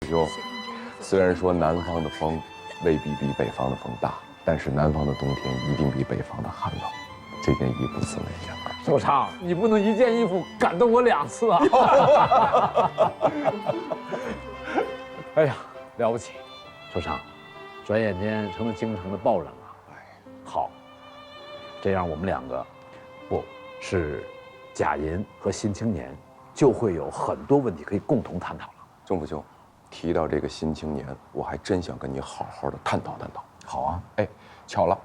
兄，虽然说南方的风未必比北方的风大，但是南方的冬天一定比北方的寒冷，这点以不辞为证。首长，你不能一件衣服感动我2次啊！哎呀，了不起，首长，转眼间成了京城的报人了。好，这样我们2个，不是贾银和新青年，就会有很多问题可以共同探讨了。仲甫兄，提到这个新青年，我还真想跟你好好的探讨探讨。好啊，哎，巧了，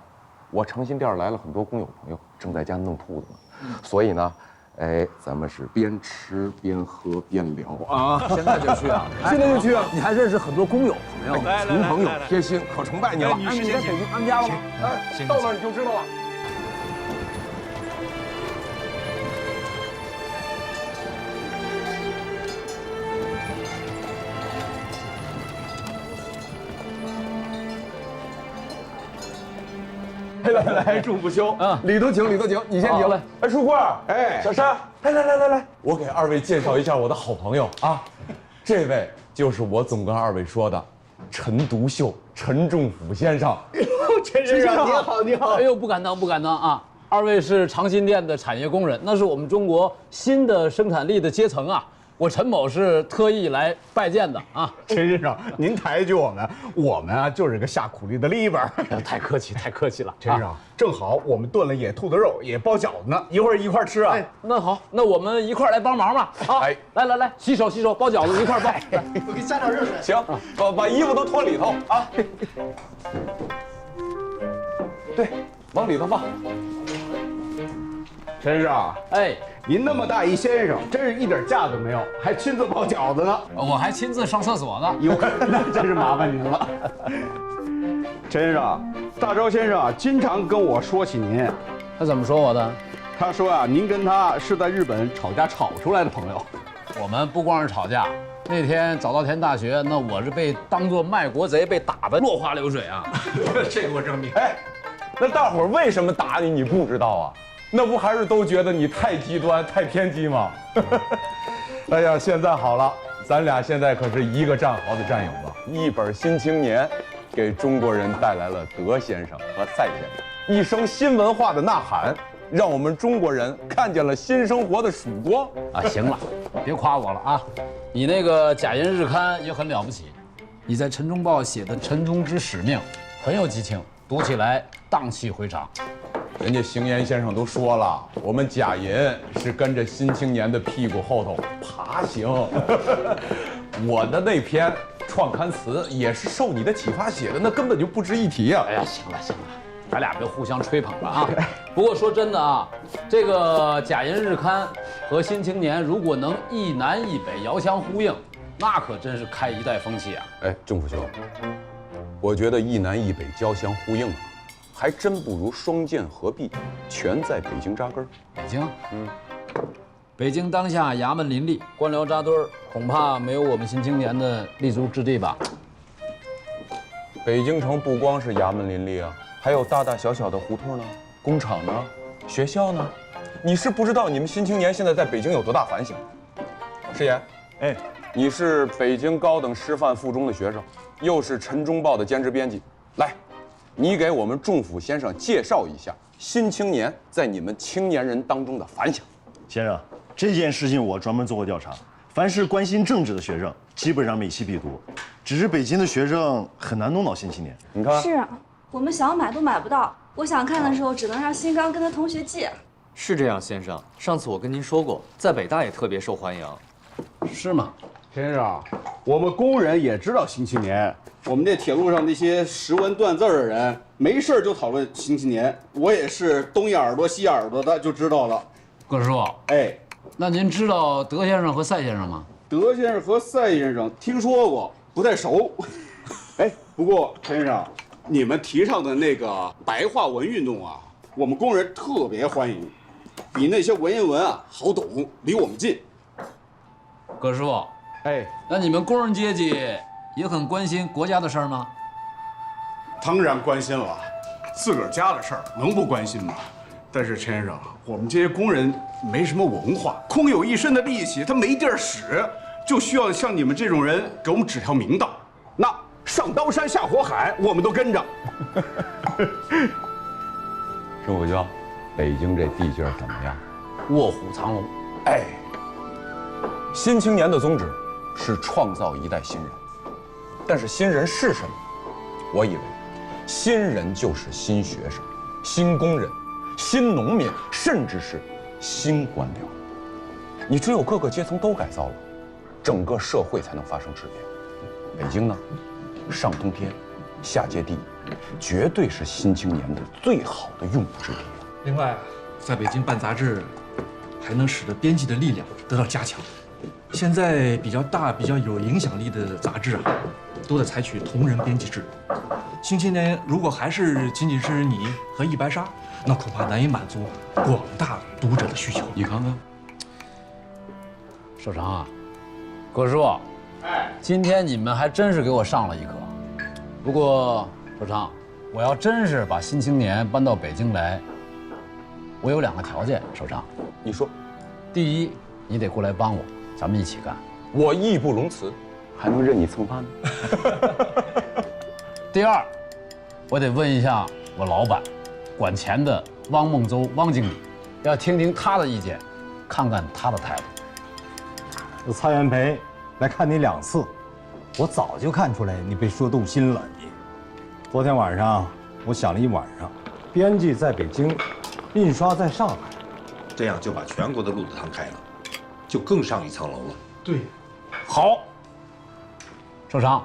我诚心店来了很多工友朋友，正在家弄铺子呢。所以呢，哎，咱们是边吃边喝边聊啊！现在就去啊！现在就去啊！你还认识很多工友朋友，穷朋友贴心，可崇拜你了。你在北京安家了吗？到那儿你就知道了。来，仲甫兄，里头请，里头请，你先请。哎，书贵，哎，小山，来，我给2位介绍一下我的好朋友啊，这位就是我总跟2位说的陈独秀，陈仲甫先生。陈先生，你好，你好。哎呦，不敢当啊！2位是长辛店的产业工人，那是我们中国新的生产力的阶层啊。我陈某是特意来拜见的啊。陈先生，您抬举我们啊就是个下苦力的力吧。太客气了。陈先生，正好我们炖了野兔子肉，也包饺子呢，一会儿一块吃啊。那好，那我们一块来帮忙吧。啊，来，洗手，包饺子一块包。我给你加点热水。行，把衣服都脱里头啊。对，往里头放。陈先生，哎，您那么大一先生，真是一点架子没有，还亲自包饺子呢。我还亲自上厕所呢。哟，那真是麻烦您了。陈先生，大钊先生啊，经常跟我说起您。他怎么说我的？他说啊，您跟他是在日本吵架吵出来的朋友。我们不光是吵架，那天早稻田大学，那我是被当作卖国贼，被打得落花流水啊。这给我证明。哎，那大伙儿为什么打你？你不知道啊？那不还是都觉得你太极端、太偏激吗？哎呀，现在好了，咱俩现在可是一个战壕的战友了。一本《新青年》，给中国人带来了德先生和赛先生一声新文化的呐喊，让我们中国人看见了新生活的曙光啊！行了，别夸我了啊！你那个贾银日刊也很了不起，你在《陈忠报》写的《陈忠之使命》很有激情，读起来荡气回肠。人家邢岩先生都说了，我们贾银是跟着《新青年》的屁股后头爬行。我的那篇创刊词也是受你的启发写的，那根本就不值一提啊！哎呀，行了，咱俩别互相吹捧了啊！不过说真的啊，这个贾银日刊和《新青年》如果能一南一北遥相呼应，那可真是开一代风气啊！哎，仲甫兄，我觉得一南一北交相呼应啊，还真不如双剑合璧，全在北京扎根。北京，北京当下衙门林立，官僚扎堆儿，恐怕没有我们新青年的立足之地吧。北京城不光是衙门林立啊，还有大大小小的胡同呢，工厂呢，学校呢。你是不知道你们新青年现在在北京有多大反响。师爷，哎，你是北京高等师范附中的学生，又是《陈忠报》的兼职编辑，来，你给我们仲甫先生介绍一下《新青年》在你们青年人当中的反响。先生，这件事情我专门做过调查，凡是关心政治的学生，基本上每期必读。只是北京的学生很难弄到《新青年》。你看，是啊，我们想买都买不到。我想看的时候，只能让新刚跟他同学借。是这样，先生。上次我跟您说过，在北大也特别受欢迎。是吗？陈先生，我们工人也知道《新青年》，我们这铁路上那些识文断字的人，没事就讨论《新青年》。我也是东一耳朵西一耳朵的，就知道了。葛师傅，哎，那您知道德先生和赛先生吗？德先生和赛先生听说过，不太熟。哎，不过陈先生，你们提倡的那个白话文运动啊，我们工人特别欢迎，比那些文言文啊好懂，离我们近。葛师傅，哎，那你们工人阶级也很关心国家的事儿吗？当然关心了，自个儿家的事儿能不关心吗？但是陈先生，我们这些工人没什么文化，空有一身的力气，他没地儿使，就需要像你们这种人给我们指条明道。那上刀山下火海，我们都跟着。郑虎兄，北京这地界怎么样？卧虎藏龙。哎，新青年的宗旨是创造一代新人，但是新人是什么？我以为新人就是新学生、新工人、新农民，甚至是新官僚。你只有各个阶层都改造了，整个社会才能发生质变。北京呢，上通天，下接地，绝对是新青年的最好的用武之地。另外，在北京办杂志，还能使得编辑的力量得到加强。现在比较大、比较有影响力的杂志啊，都在采取同人编辑制。新青年如果还是仅仅是你和易白沙，那恐怕难以满足广大读者的需求。你看看，寿成啊，葛叔，今天你们还真是给我上了一课。不过，寿成，我要真是把新青年搬到北京来，我有2个条件。寿成，你说，第一，你得过来帮我，咱们一起干。我义不容辞，还能任你蹭饭呢。第二，我得问一下我老板，管钱的汪孟邹汪经理，要听听他的意见，看看他的态度。这蔡元培来看你2次，我早就看出来你被说动心了。你昨天晚上我想了一晚上，编辑在北京，印刷在上海，这样就把全国的路都摊开了，就更上一层楼了。对，好，寿成，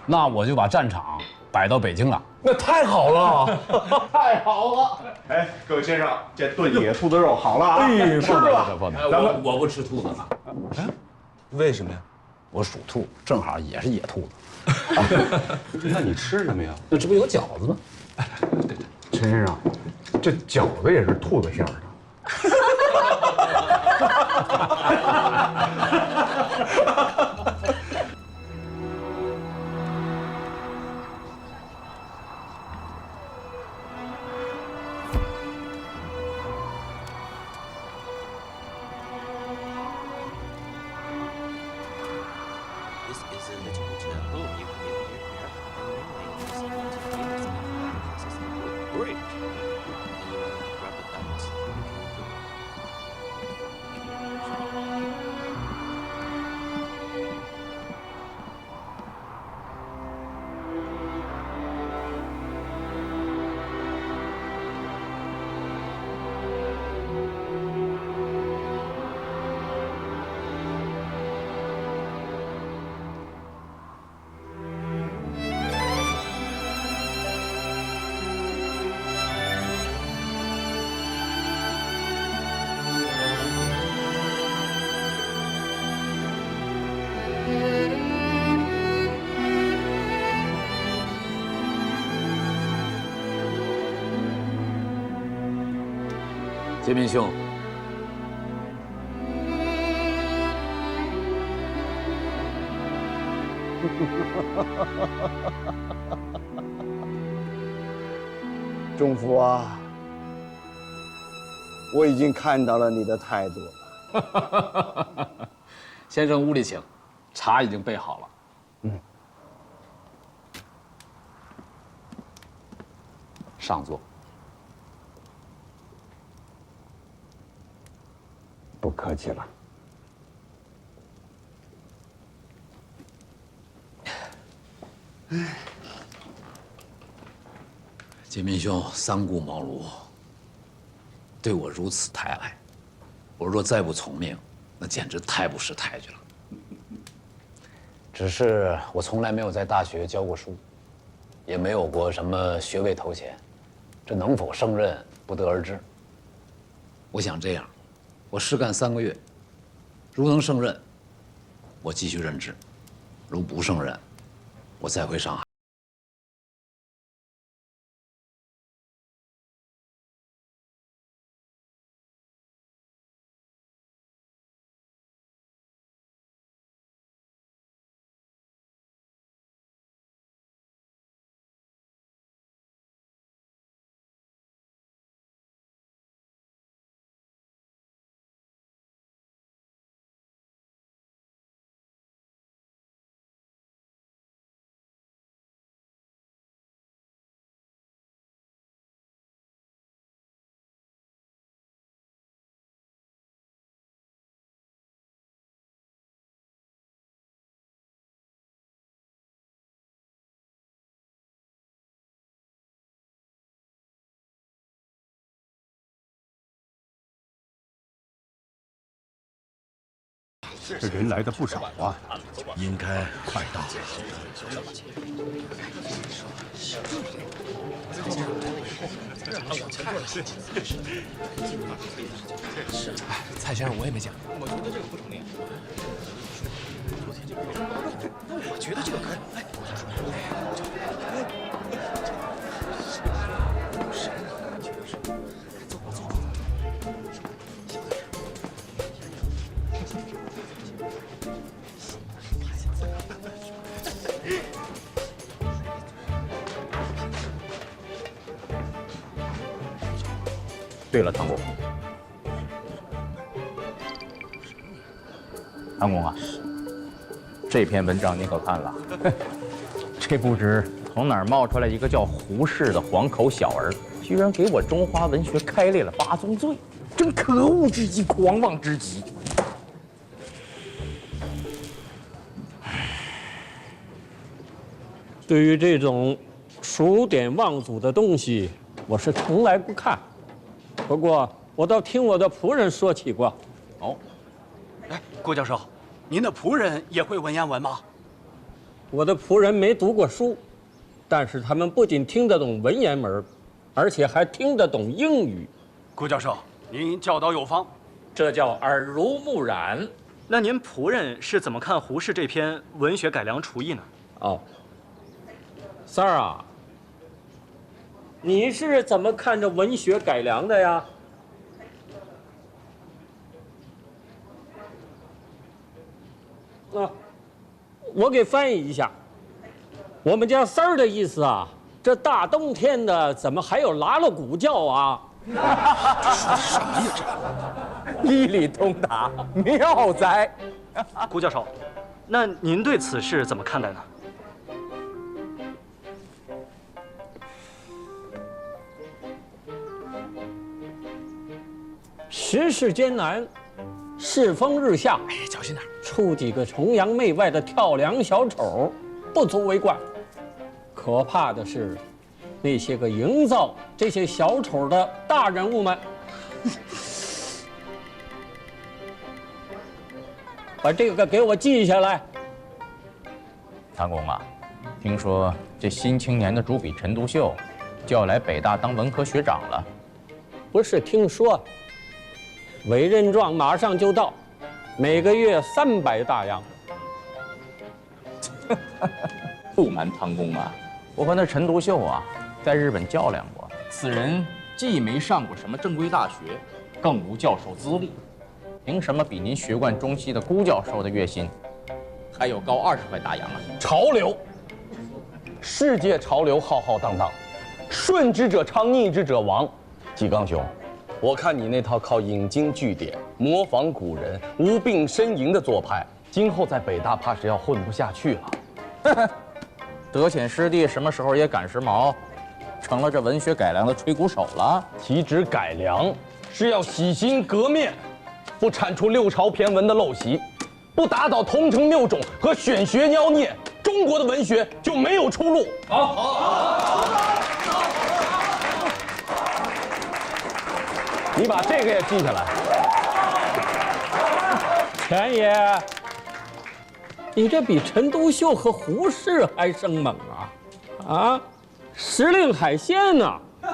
那我就把战场摆到北京了。那太好了，太好了！哎，各位先生，这炖野兔子肉好了啊！哎，吃吧。我不吃兔子了，为什么呀？我属兔，正好也是野兔子。那你吃什么呀？那这不有饺子吗？陈先生，这饺子也是兔子馅儿的。杰明兄，中福啊，我已经看到了你的态度了。先生屋里请，茶已经备好了。上座。不客气了。杰明兄三顾茅庐，对我如此抬爱，我若再不从命，那简直太不识抬举了。只是我从来没有在大学教过书，也没有过什么学位头衔，这能否胜任不得而知。我想这样，我试干3个月，如能胜任，我继续任职；如不胜任，我再回上海。这人来的不少啊，应该快到了。蔡先生，我也没见过。我觉得这个不成立。我觉得这个可以。对了，唐公，唐公啊，这篇文章你可看了？这不知从哪儿冒出来一个叫胡适的黄口小儿，居然给我中华文学开列了8宗罪，真可恶之极，狂妄之极。对于这种数典忘祖的东西，我是从来不看。不过，我倒听我的仆人说起过。哦，哎，郭教授，您的仆人也会文言文吗？我的仆人没读过书，但是他们不仅听得懂文言文，而且还听得懂英语。郭教授，您教导有方，这叫耳濡目染。那您仆人是怎么看胡适这篇文学改良厨艺呢？哦，三儿啊。你是怎么看着文学改良的呀？我给翻译一下。我们家三儿的意思啊，这大冬天的怎么还有拉拉鼓叫啊？这说的什么呀？这一理通达，妙哉！顾教授，那您对此事怎么看待呢？时事艰难，世风日下，哎，小心点，出几个崇洋媚外的跳梁小丑，不足为怪。可怕的是，那些个营造这些小丑的大人物们，把这个给我记下来。唐公啊，听说这新青年的主笔陈独秀就要来北大当文科学长了。不是听说，委任状马上就到，每个月300大洋。不瞒唐公啊，我和那陈独秀啊，在日本较量过。此人既没上过什么正规大学，更无教授资历，凭什么比您学贯中西的辜教授的月薪还有高20块大洋啊？潮流，世界潮流浩浩荡荡，顺之者昌，逆之者亡。纪刚兄，我看你那套靠引经据典、模仿古人、无病呻吟的做派，今后在北大怕是要混不下去了。德显师弟什么时候也赶时髦，成了这文学改良的吹鼓手了？岂止改良，是要洗心革面，不铲除六朝骈文的陋习，不打倒桐城谬种和选学妖孽，中国的文学就没有出路。好，你把这个也记下来。钱爷，你这比陈独秀和胡适还生猛啊！啊，时令海鲜呢？甚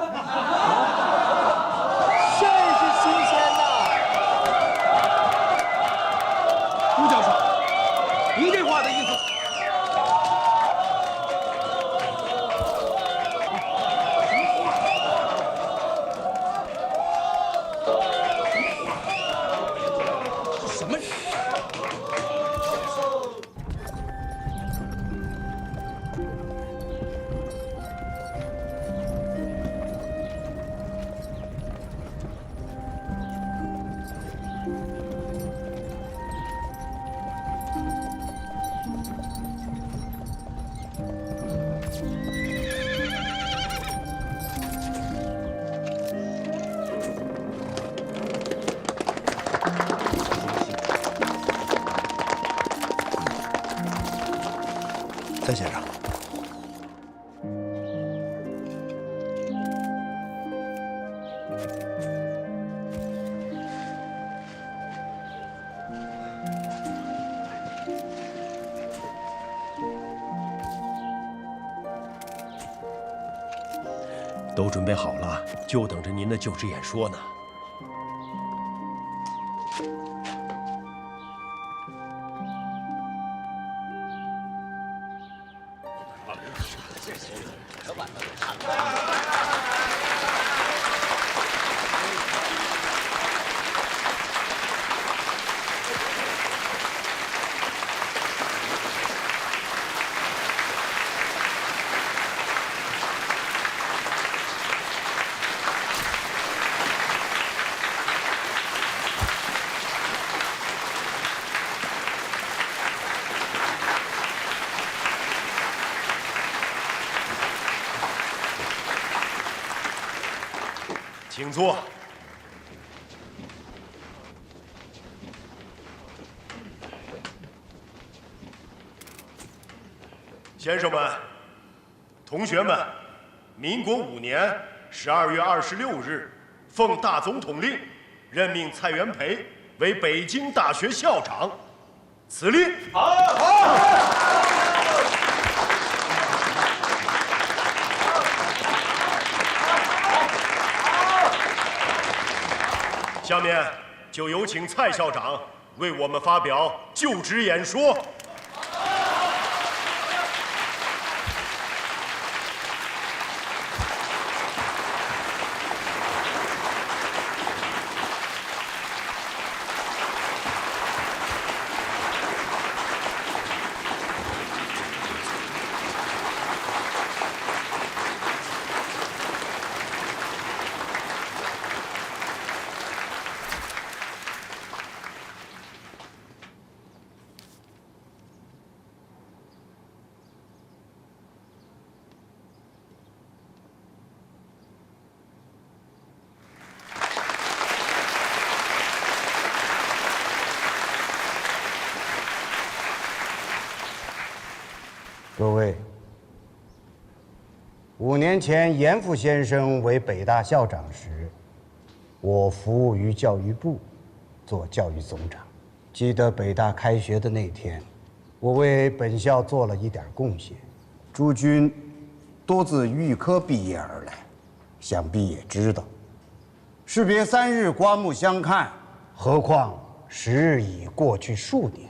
是新鲜呐！顾教授，您这话的意思？什么？蔡先生，都准备好了，就等着您的就职演说呢。请坐。先生们、同学们，民国5年12月26日，奉大总统令，任命蔡元培为北京大学校长。此令。下面就有请蔡校长为我们发表就职演说。各位，5年前严复先生为北大校长时，我服务于教育部，做教育总长。记得北大开学的那天，我为本校做了一点贡献。诸君多自预科毕业而来，想必也知道，士别3日，刮目相看，何况时日已过去数年，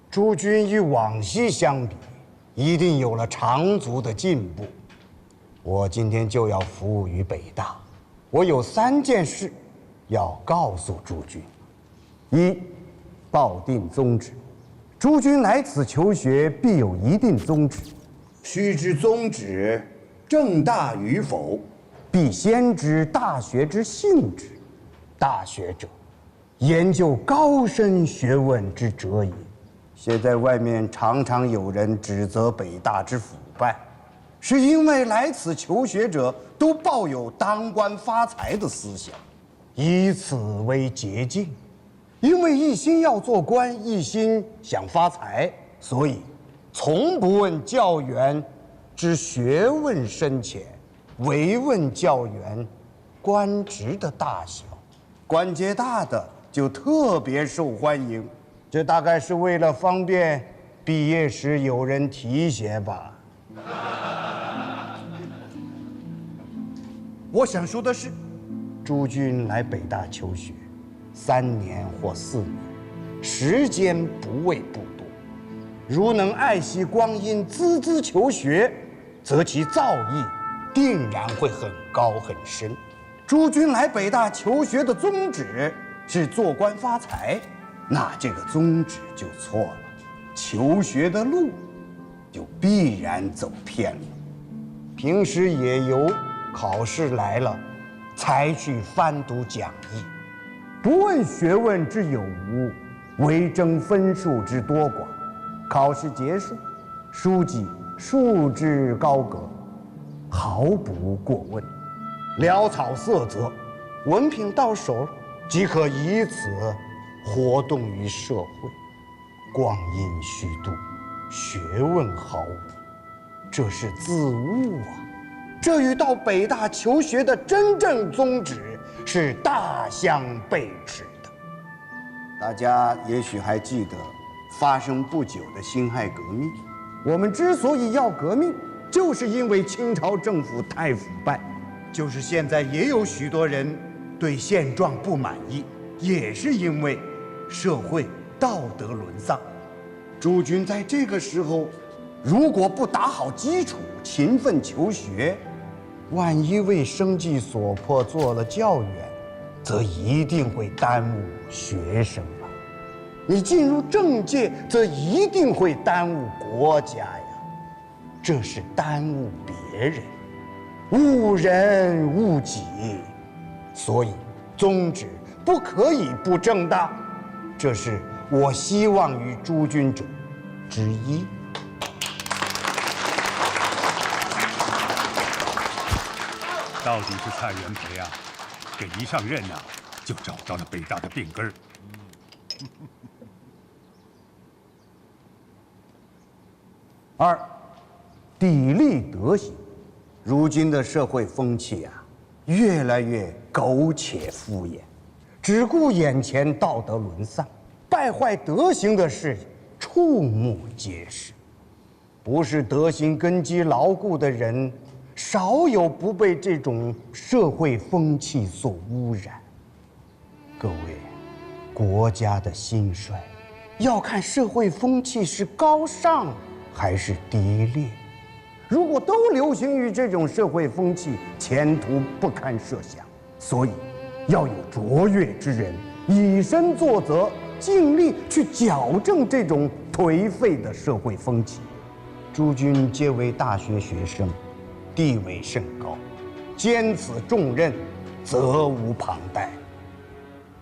诸君与往昔相比，一定有了长足的进步。我今天就要服务于北大，我有3件事要告诉诸君：一，抱定宗旨，诸君来此求学，必有一定宗旨。须知宗旨正大与否，必先知大学之性质。大学者，研究高深学问之者也。现在外面常常有人指责北大之腐败，是因为来此求学者都抱有当官发财的思想，以此为捷径。因为一心要做官，一心想发财，所以从不问教员之学问深浅，唯问教员官职的大小。官阶大的就特别受欢迎，这大概是为了方便毕业时有人提携吧。我想说的是，诸君来北大求学3年或4年，时间不为不多。如能爱惜光阴，孜孜求学，则其造诣定然会很高很深。诸君来北大求学的宗旨是做官发财，那这个宗旨就错了，求学的路就必然走偏了。平时也由考试来了才去翻读讲义，不问学问之有无，唯争分数之多寡。考试结束，书记束之高阁，毫不过问，潦草色泽，文凭到手即可以此活动于社会。光阴虚度，学问毫无，这是自误啊！这与到北大求学的真正宗旨是大相背驰的。大家也许还记得发生不久的辛亥革命。我们之所以要革命，就是因为清朝政府太腐败，就是现在也有许多人对现状不满意，也是因为社会道德沦丧。诸君在这个时候，如果不打好基础，勤奋求学，万一为生计所迫做了教员，则一定会耽误学生啊！你进入政界，则一定会耽误国家呀！这是耽误别人，误人误己，所以宗旨不可以不正当。这是我希望于诸君者之一。到底是蔡元培啊，这一上任呐，就找到了北大的病根儿。二，砥砺德行。如今的社会风气啊，越来越苟且敷衍，只顾眼前道德沦丧，败坏德行的事触目皆是。不是德行根基牢固的人，少有不被这种社会风气所污染。各位，国家的兴衰，要看社会风气是高尚还是低劣。如果都流行于这种社会风气，前途不堪设想。所以，要有卓越之人以身作则，尽力去矫正这种颓废的社会风气。诸君皆为大学学生，地位甚高，兼此重任，责无旁贷。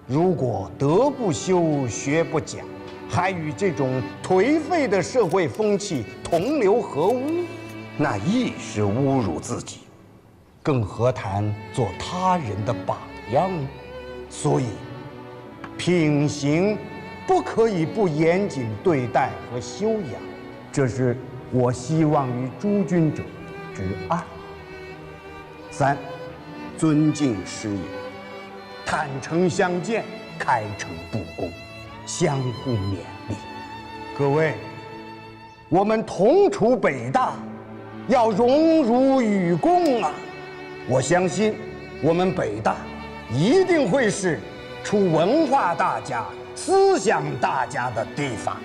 如果德不修，学不讲，还与这种颓废的社会风气同流合污，那亦是侮辱自己，更何谈做他人的榜样呢？所以，品行不可以不严谨对待和修养，这是我希望于诸君者之二。三，尊敬师友，坦诚相见，开诚布公，相互勉励。各位，我们同处北大，要荣辱与共啊！我相信，我们北大一定会是出文化大家、思想大家的地方。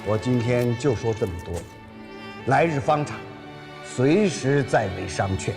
我今天就说这么多，来日方长，随时再为商榷。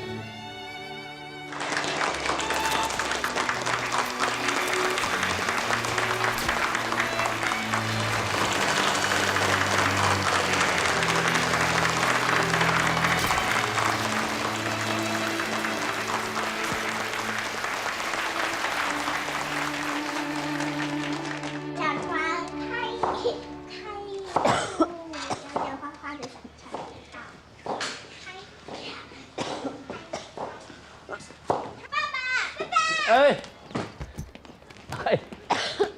哎，嘿，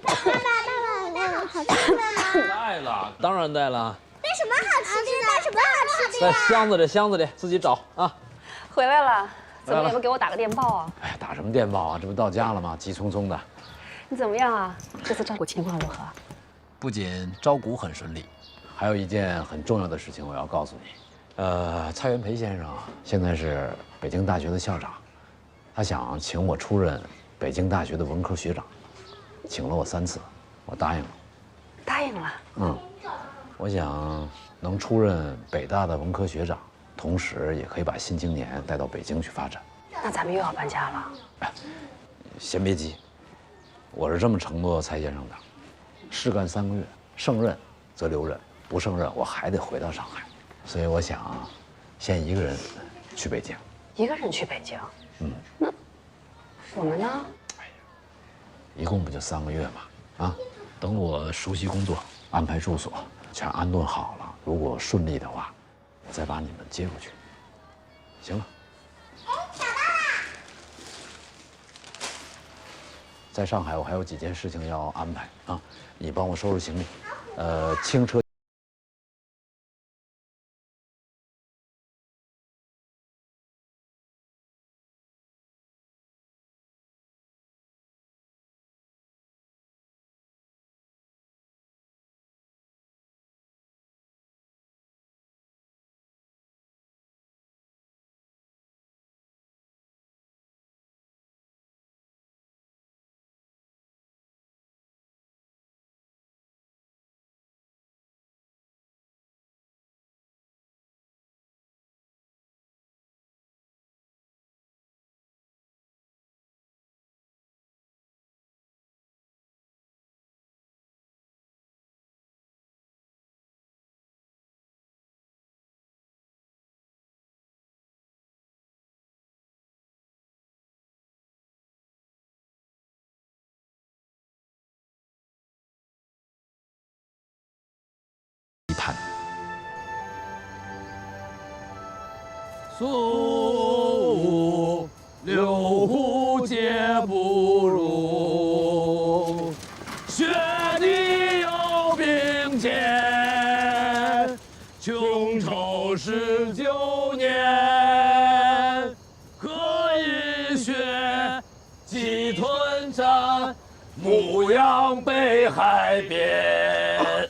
爸爸，好吃吗？带了，当然带了，带什么好吃的？带什么好吃的在呀？箱子里，自己找啊。回来了，怎么也不给我打个电报啊？哎呀，打什么电报啊？这不到家了吗？急匆匆的。你怎么样啊？这次招股情况如何？不仅招股很顺利，还有一件很重要的事情我要告诉你。蔡元培先生现在是北京大学的校长。他想请我出任北京大学的文科学长，请了我3次，我答应了。答应了。我想能出任北大的文科学长，同时也可以把新青年带到北京去发展。那咱们又要搬家了。先别急，我是这么承诺蔡先生的：事干3个月，胜任则留任，不胜任我还得回到上海。所以我想，先一个人去北京。一个人去北京？那我们呢？一共不就3个月嘛？啊，等我熟悉工作，安排住所，全安顿好了，如果顺利的话，我再把你们接过去。行了。找到了。在上海，我还有几件事情要安排啊，你帮我收拾行李，轻车。苏六虎皆不入，雪地有兵谏，穷愁19年，何以雪鸡屯战，牧羊北海边。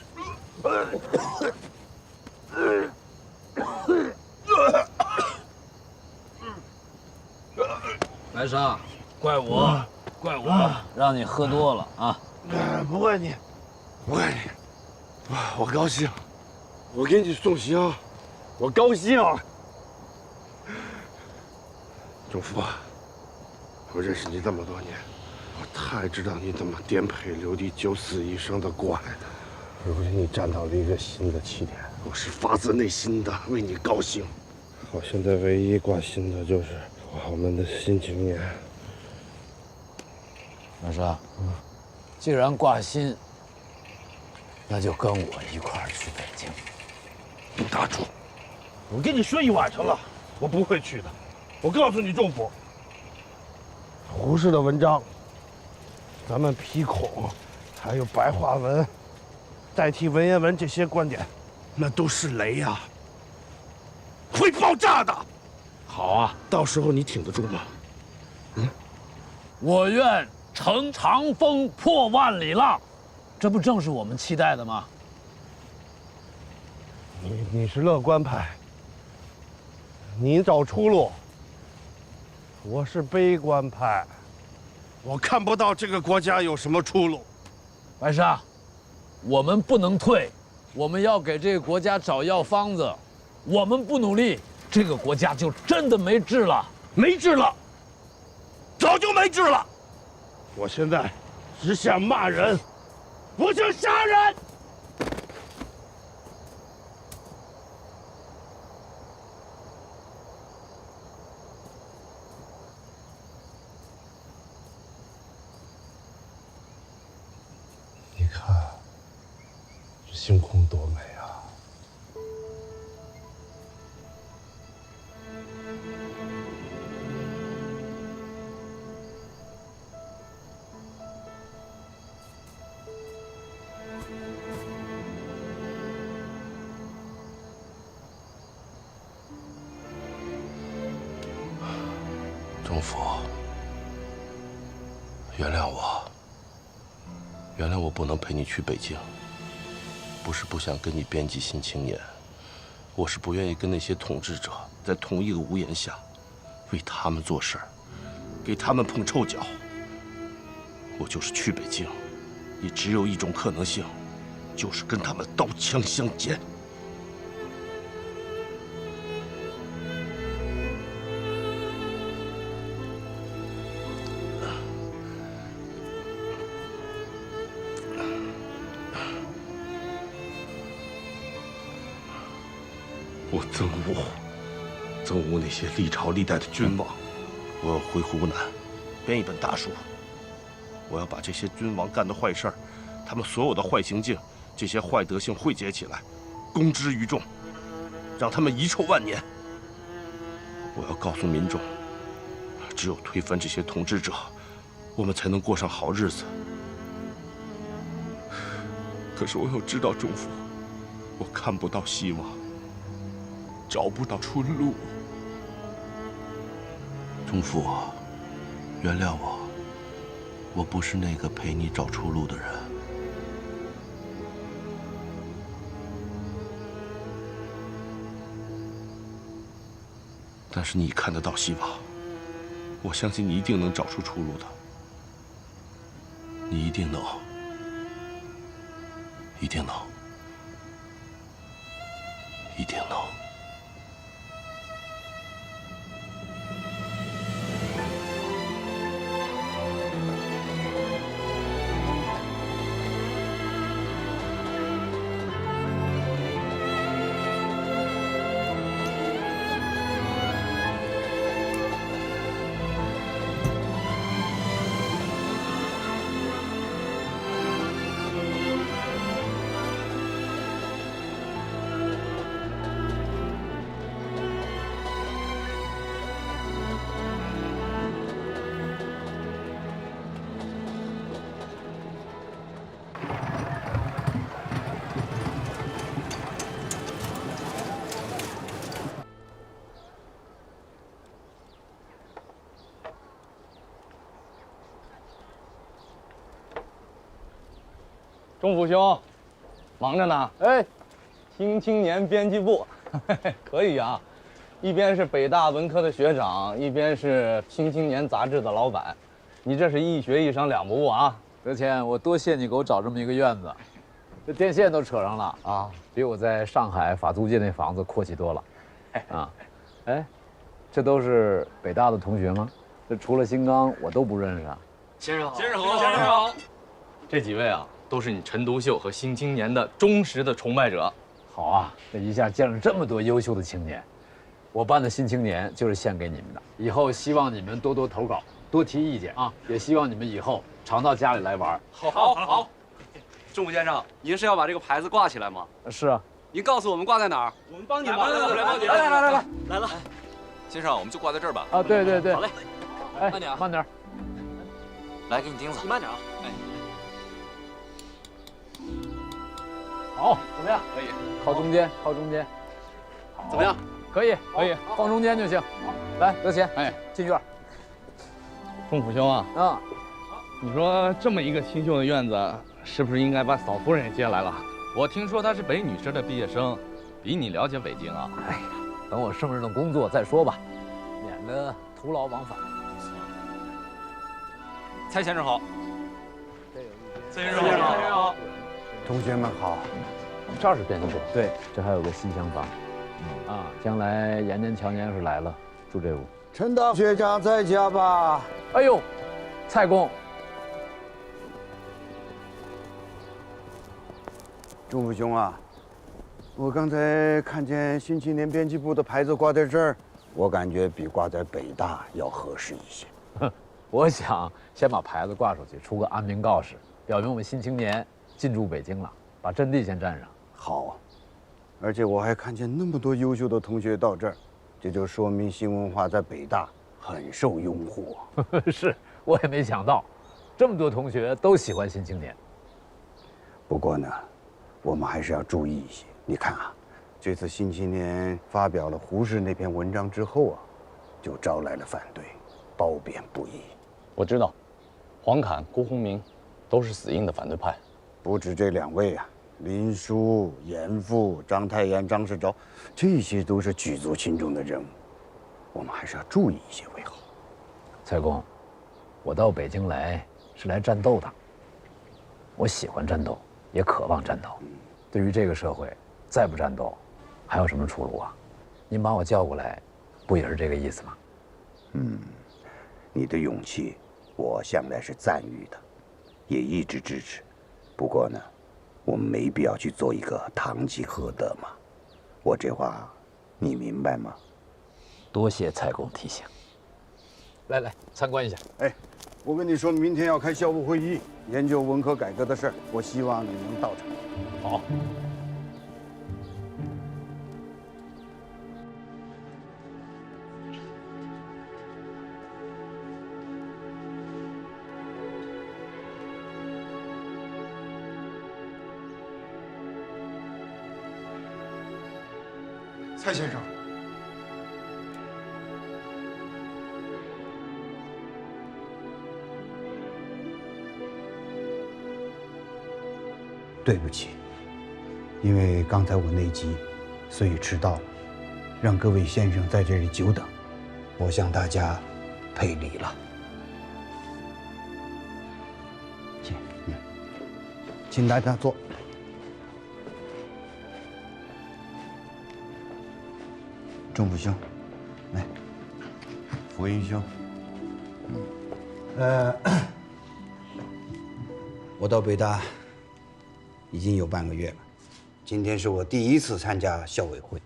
白沙，怪我，让你喝多了啊！不怪你，不怪你，我高兴，我给你送行，我高兴。仲福，我认识你这么多年，我太知道你怎么颠沛流离、九死一生的过来的。如今你站到了一个新的起点，我是发自内心的为你高兴。我现在唯一挂心的就是我们的新青年。白沙，既然挂心，那就跟我一块儿去北京。杜大柱，我跟你说一晚上了，我不会去的。我告诉你，仲福，胡适的文章，咱们批孔，还有白话文，代替文言文这些观点，那都是雷呀，会爆炸的。好啊，到时候你挺得住吗？我愿乘长风破万里浪，这不正是我们期待的吗？你是乐观派，你找出路。我是悲观派，我看不到这个国家有什么出路。白沙，我们不能退，我们要给这个国家找药方子。我们不努力，这个国家就真的没治了，没治了，早就没治了。我现在只想骂人，不想杀人。你看，这星空多美啊！仲福，原谅我，原谅我不能陪你去北京。不是不想跟你编辑《新青年》，我是不愿意跟那些统治者在同一个屋檐下，为他们做事儿，给他们碰臭脚。我就是去北京，也只有一种可能性，就是跟他们刀枪相见。我憎恶那些历朝历代的君王。我要回湖南，编一本大书。我要把这些君王干的坏事儿，他们所有的坏行径，这些坏德性汇结起来，公之于众，让他们遗臭万年。我要告诉民众，只有推翻这些统治者，我们才能过上好日子。可是我又知道仲福，我看不到希望。找不到出路。仲福，原谅我，我不是那个陪你找出路的人。但是你看得到希望，我相信你一定能找出出路的。你一定能，一定能，一定能。钟府兄，忙着呢。哎，新青年编辑部，可以啊。一边是北大文科的学长，一边是新青年杂志的老板，你这是一学一商两不误啊。德谦，我多谢你给我找这么一个院子，这电线都扯上了啊，比我在上海法租界那房子阔气多了。啊，哎，这都是北大的同学吗？这除了新刚，我都不认识啊。先生好，先生好，先生好。这几位啊，都是你陈独秀和新青年的忠实的崇拜者。好啊，这一下见了这么多优秀的青年，我办的新青年就是献给你们的。以后希望你们多多投稿，多提意见啊，也希望你们以后常到家里来玩。好。钟府先生，您是要把这个牌子挂起来吗？是啊。您告诉我们挂在哪儿，我们帮你忙。来了。先生，我们就挂在这儿吧。啊，对。好嘞。哎，慢点，慢点。来，给你钉子。你慢点啊。哎。好，怎么样？可以。靠中间。怎么样？可以，放中间就行。来，德谦，哎，进院。钟府兄啊，你说这么一个清秀的院子，是不是应该把嫂夫人也接来了？我听说她是北女社的毕业生，比你了解北京啊。哎呀，等我胜任了工作再说吧，免得徒劳往返。蔡先生好。蔡先生好。同学们好。这儿是编辑部。对，这还有个西厢房。啊，将来延年乔年要是来了，住这屋。陈大学长在家吧？哎呦，蔡公。钟府兄啊，我刚才看见新青年编辑部的牌子挂在这儿，我感觉比挂在北大要合适一些。我想先把牌子挂出去，出个安民告示，表明我们新青年进驻北京了，把阵地先占上。好啊，而且我还看见那么多优秀的同学到这儿，这就说明新文化在北大很受拥护。是，我也没想到，这么多同学都喜欢新青年。不过呢，我们还是要注意一些。你看啊，这次新青年发表了胡适那篇文章之后啊，就招来了反对，褒贬不一。我知道，黄侃、辜鸿铭都是死硬的反对派。不止这两位啊，林纾、严复、章太炎、张世钊，这些都是举足轻重的人物，我们还是要注意一些为好。蔡公，我到北京来是来战斗的，我喜欢战斗，也渴望战斗。对于这个社会，再不战斗，还有什么出路啊？您把我叫过来，不也是这个意思吗？你的勇气，我向来是赞誉的，也一直支持。不过呢，我们没必要去做一个堂吉诃德嘛。我这话，你明白吗？多谢蔡公提醒。来，参观一下。哎，我跟你说，明天要开校务会议，研究文科改革的事儿，我希望你能到场。好。蔡先生，对不起，因为刚才我内急，所以迟到了，让各位先生在这里久等，我向大家赔礼了。请大家坐。钟府兄，来，福音兄，我到北大已经有半个月了，今天是我第一次参加校委会。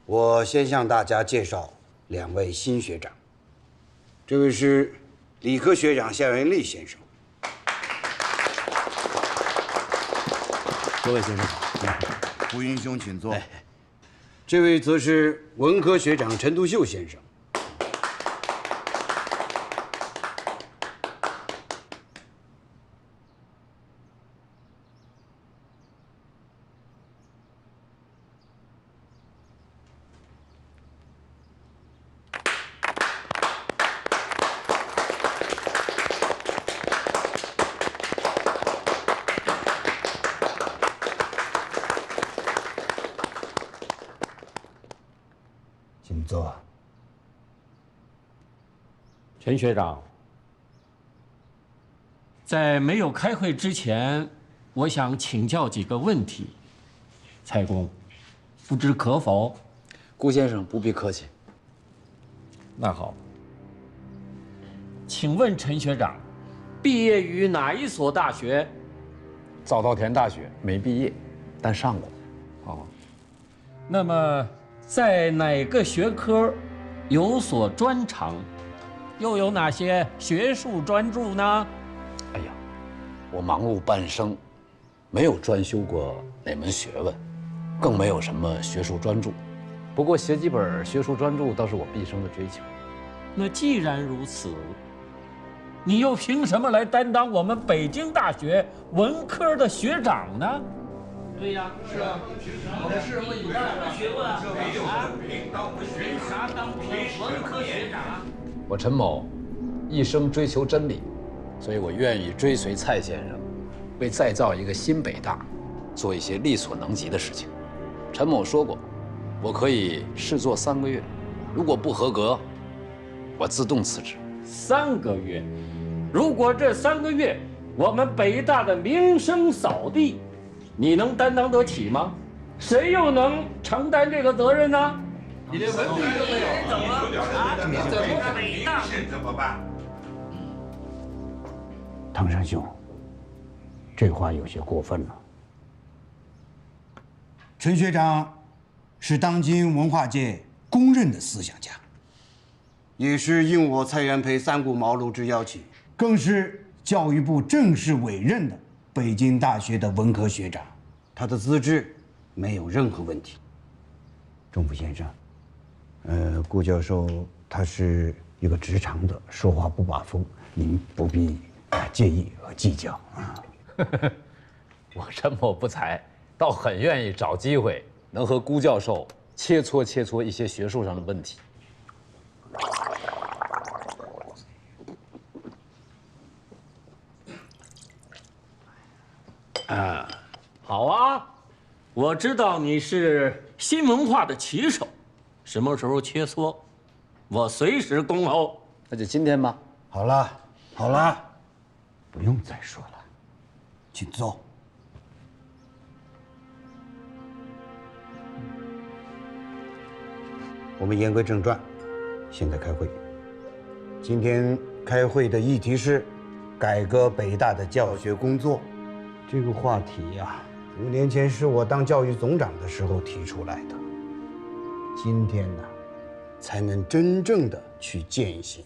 我先向大家介绍两位新学长，这位是理科学长夏元利先生。各位先生好，福音兄请坐。这位则是文科学长陈独秀先生。坐。陈学长，在没有开会之前，我想请教几个问题。蔡公，不知可否？顾先生不必客气。那好，请问陈学长，毕业于哪一所大学？早稻田大学没毕业，但上过。哦，那么在哪个学科有所专长？又有哪些学术专著呢？哎呀，我忙碌半生，没有专修过哪门学问，更没有什么学术专著。不过写几本学术专著倒是我毕生的追求。那既然如此，你又凭什么来担当我们北京大学文科的学长呢？对呀，是啊，我们是问你什么学问啊？凭啥当文科学长？我陈某一生追求真理，所以我愿意追随蔡先生，为再造一个新北大做一些力所能及的事情。陈某说过，我可以试做3个月，如果不合格，我自动辞职。3个月，如果这3个月我们北大的名声扫地，你能担当得起吗？谁又能承担这个责任呢？你连文凭都没有，怎么啊？怎么北大怎么办？唐山兄，这话有些过分了。陈学长是当今文化界公认的思想家，也是应我蔡元培3顾茅庐之邀请，更是教育部正式委任的北京大学的文科学长，他的资质没有任何问题。钟甫先生，顾教授他是一个直肠子，说话不把风，您不必介意和计较啊。我陈某不才，倒很愿意找机会能和顾教授切磋一些学术上的问题。好啊，我知道你是新文化的旗手，什么时候切磋，我随时恭候。那就今天吧。好了，好了，不用再说了，请坐。我们言归正传，现在开会。今天开会的议题是改革北大的教学工作。这个话题呀，5年前是我当教育总长的时候提出来的，今天呢，才能真正的去践行。